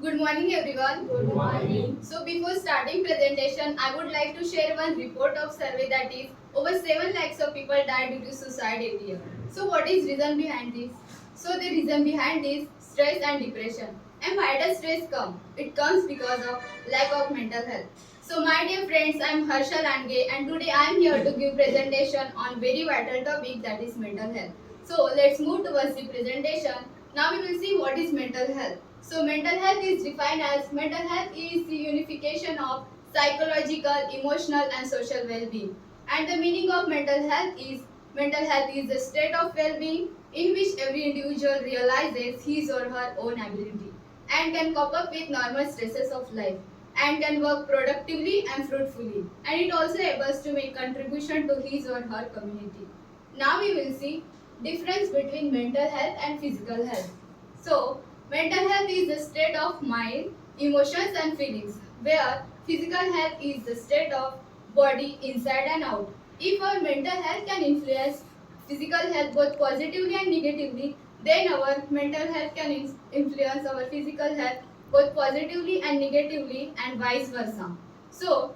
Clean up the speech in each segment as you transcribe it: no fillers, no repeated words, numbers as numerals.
Good morning everyone. Good morning. So before starting presentation, I would like to share one report of survey that is over 7 lakhs of people die due to suicide every year. So what is reason behind this? So the reason behind this stress and depression. And why does stress come? It comes because of lack of mental health. So my dear friends, I am Harsha Lange and today I am here to give presentation on very vital topic that is mental health. So let's move towards the presentation. Now we will see what is mental health. So mental health is defined as mental health is the unification of psychological, emotional and social well-being. And the meaning of mental health is a state of well-being in which every individual realizes his or her own ability and can cope up with normal stresses of life and can work productively and fruitfully, and it also able to make contribution to his or her community. Now we will see difference between mental health and physical health. So mental health is the state of mind, emotions and feelings, where physical health is the state of body inside and out. If our mental health can influence physical health both positively and negatively, then our mental health can influence our physical health both positively and negatively and vice versa. So,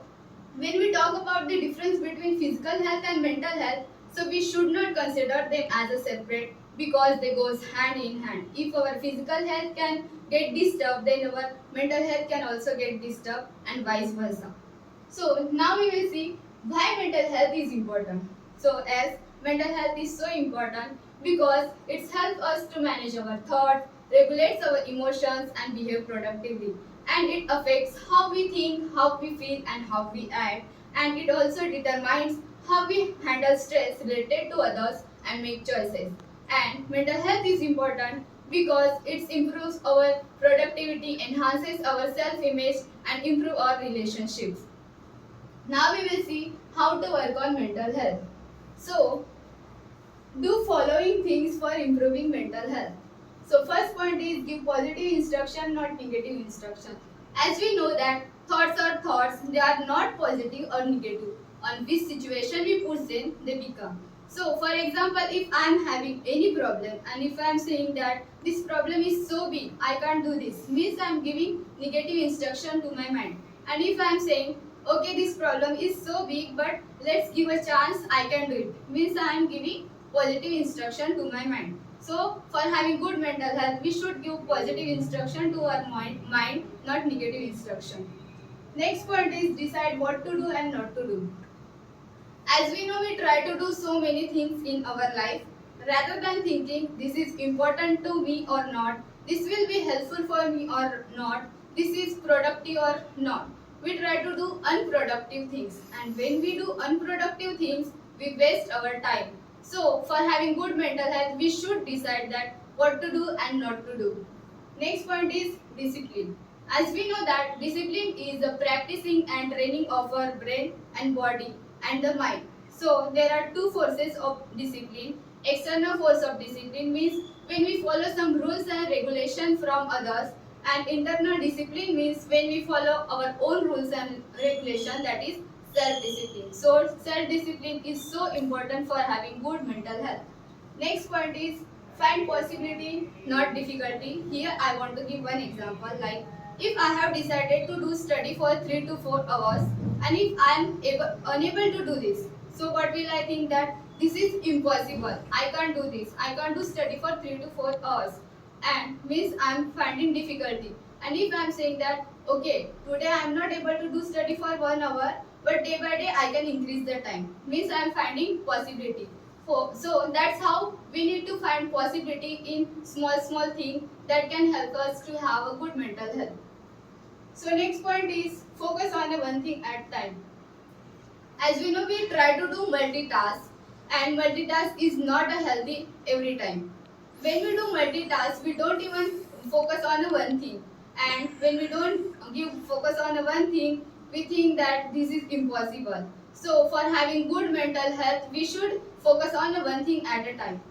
when we talk about the difference between physical health and mental health, so we should not consider them as a separate because they goes hand in hand. If our physical health can get disturbed, then our mental health can also get disturbed and vice versa. So now we will see why mental health is important. So as mental health is so important because it helps us to manage our thoughts, regulates our emotions and behave productively. And it affects how we think, how we feel and how we act. And it also determines how we handle stress related to others and make choices. And mental health is important because it improves our productivity, enhances our self-image and improve our relationships. Now we will see how to work on mental health. So, do following things for improving mental health. So first point is give positive instruction, not negative instruction. As we know that thoughts are thoughts, they are not positive or negative. On which situation we put them, they become. So for example, if I am having any problem and if I am saying that this problem is so big, I can't do this, means I am giving negative instruction to my mind. And if I am saying, okay, this problem is so big, but let's give a chance, I can do it, means I am giving positive instruction to my mind. So, for having good mental health, we should give positive instruction to our mind, not negative instruction. Next point is decide what to do and not to do. As we know, we try to do so many things in our life. Rather than thinking this is important to me or not, this will be helpful for me or not, this is productive or not, we try to do unproductive things. And when we do unproductive things, we waste our time. So, for having good mental health, we should decide that what to do and not to do. Next point is discipline. As we know that discipline is the practicing and training of our brain and body and the mind. So there are two forces of discipline. External force of discipline means when we follow some rules and regulation from others, and internal discipline means when we follow our own rules and regulation, that is self-discipline. So self-discipline is so important for having good mental health. Next point is find possibility, not difficulty. Here I want to give one example like if I have decided to do study for 3 to 4 hours and if I am unable to do this, so what will I think that this is impossible. I can't do this. I can't do study for 3 to 4 hours and means I am finding difficulty. And if I am saying that okay, today I am not able to do study for 1 hour, but day by day I can increase the time, means I am finding possibility. So that's how we need to find possibility in small things that can help us to have a good mental health. So next point is focus on a one thing at time. As we know, we try to do multitask and multitask is not a healthy every time. When we do multitask, we don't even focus on a one thing. And when we don't give focus on a one thing, we think that this is impossible. So for having good mental health, we should focus on a one thing at a time.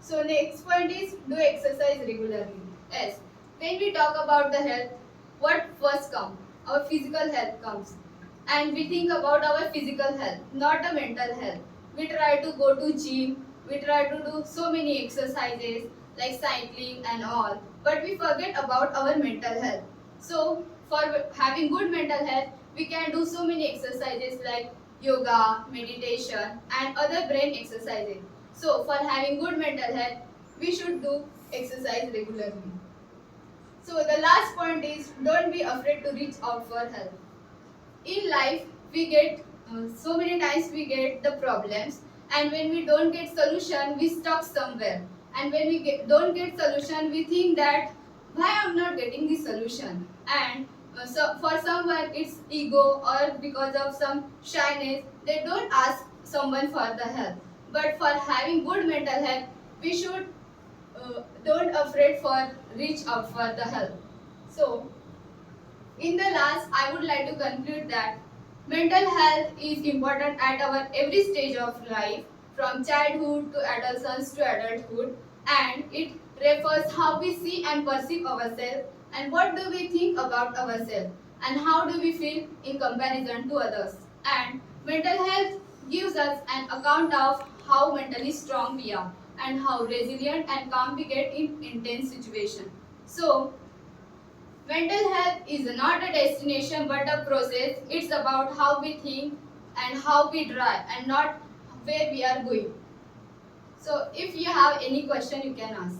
So next point is do exercise regularly. Yes. When we talk about the health, what first comes? Our physical health comes. And we think about our physical health, not a mental health. We try to go to gym, we try to do so many exercises like cycling and all, but we forget about our mental health. So for having good mental health, we can do so many exercises like yoga, meditation and other brain exercises. So for having good mental health, we should do exercise regularly. So the last point is don't be afraid to reach out for help. In life we get so many times we get the problems, and when we don't get solution we stuck somewhere, and when we don't get solution we think that why I'm not getting the solution, and so for someone it's ego or because of some shyness they don't ask someone for the help. But for having good mental health we should don't afraid for reach out for the help. So in the last, I would like to conclude that mental health is important at our every stage of life, from childhood to adolescence to adulthood, and it refers how we see and perceive ourselves, and what do we think about ourselves, and how do we feel in comparison to others. And mental health gives us an account of how mentally strong we are and how resilient and calm we get in intense situations. So, mental health is not a destination but a process. It's about how we think and how we drive and not where we are going. So if you have any question you can ask.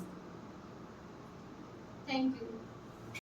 Thank you.